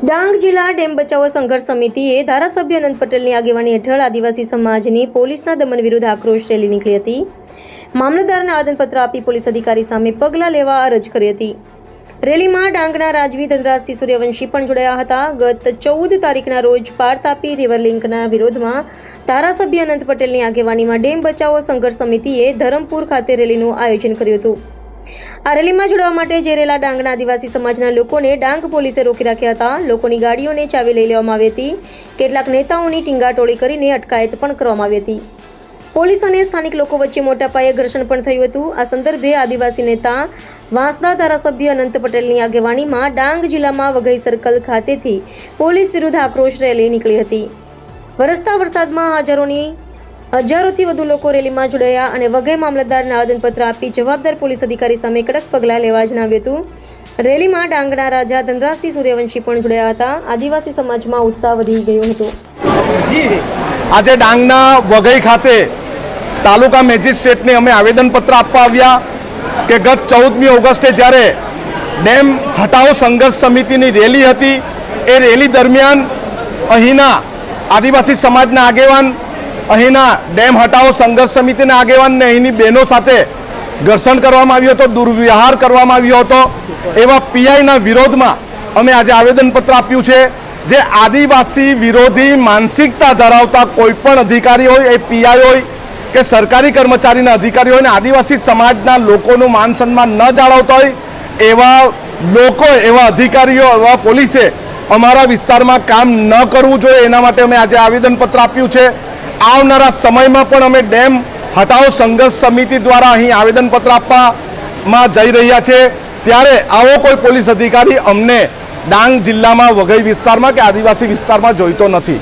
ડાંગ જિલ્લા ડેમ બચાવો સંઘર્ષ સમિતિએ ધારાસભ્ય અનંત પટેલની આગેવાની હેઠળ આદિવાસી સમાજની પોલીસના દમન વિરુદ્ધ આક્રોશ રેલી નીકળી હતી। મામલતદારને આવેદનપત્ર આપી પોલીસ અધિકારી સામે પગલાં લેવા અરજ કરી હતી। રેલીમાં ડાંગના રાજવી ધનરાજસિંહ સૂર્યવંશી પણ જોડાયા હતા। ગત 14 તારીખના રોજ પાર તાપી રિવર લિંકના વિરોધમાં ધારાસભ્ય અનંત પટેલની આગેવાનીમાં ડેમ બચાવો સંઘર્ષ સમિતિએ ધરમપુર ખાતે રેલીનું આયોજન કર્યું હતું। આ રેલીમાં જોડાવા માટે જઈ રહેલા ડાંગના આદિવાસી સમાજના લોકોને ડાંગ પોલીસે રોકી રાખ્યા હતા। લોકોની ગાડીઓને ચાવી લઈ લેવામાં આવી હતી। કેટલાક નેતાઓની ટીંગાટોળી કરીને અટકાયત પણ કરવામાં આવી હતી। પોલીસ અને સ્થાનિક લોકો વચ્ચે મોટા પાયે ઘર્ષણ પણ થયું હતું। આ સંદર્ભે આદિવાસી નેતા વાંસદા ધારાસભ્ય અનંત પટેલની આગેવાનીમાં ડાંગ જિલ્લામાં વઘઈ સર્કલ ખાતેથી પોલીસ વિરુદ્ધ આક્રોશ રેલી નીકળી હતી। વરસતા વરસાદમાં હજારોથી વધુ લોકો રેલીમાં જોડાયા અને વઘઈ મામલતદારને આવેદનપત્ર આપી જવાબદાર પોલીસ અધિકારી સામે કડક પગલાં લેવા જણાવ્યું હતું। રેલીમાં ડાંગના રાજા ધનરાજસિંહ સૂર્યવંશી પણ જોડાયા હતા। આદિવાસી સમાજમાં ઉત્સાહ વધી ગયો હતો। આજે ડાંગના વઘઈ ખાતે તાલુકા મેજિસ્ટ્રેટને અમે આવેદનપત્ર આપવા આવ્યા કે ગત 14મી ઓગસ્ટે જ્યારે ડેમ હટાવો સંઘર્ષ સમિતિની રેલી હતી, એ રેલી દરમિયાન અહીંના આદિવાસી સમાજના આગેવાન, અહીંના ડેમ હટાવો સંઘર્ષ સમિતિના આગેવાનને અહીંની બહેનો સાથે ઘર્ષણ કરવામાં આવ્યું હતું, દુર્વ્યવહાર કરવામાં આવ્યો હતો। એવા પીઆઈના વિરોધમાં અમે આજે આવેદનપત્ર આપ્યું છે। જે આદિવાસી વિરોધી માનસિકતા ધરાવતા કોઈ પણ અધિકારી હોય, એ પીઆઈ હોય કે સરકારી કર્મચારીના અધિકારી હોય ને આદિવાસી સમાજના લોકોનું માન સન્માન ન જાળવતા હોય, એવા લોકો, એવા અધિકારીઓ, એવા પોલીસે અમારા વિસ્તારમાં કામ ન કરવું જોઈએ। એના માટે અમે આજે આવેદનપત્ર આપ્યું છે। આવનારા સમયમાં પણ અમે ડેમ હટાવો સંઘર્ષ સમિતિ દ્વારા અહીં આવેદનપત્ર આપવામાં જઈ રહ્યા છે। ત્યારે આવો કોઈ પોલીસ અધિકારી અમને ડાંગ જિલ્લામાં વઘઈ વિસ્તારમાં કે આદિવાસી વિસ્તારમાં જોઈતો નથી।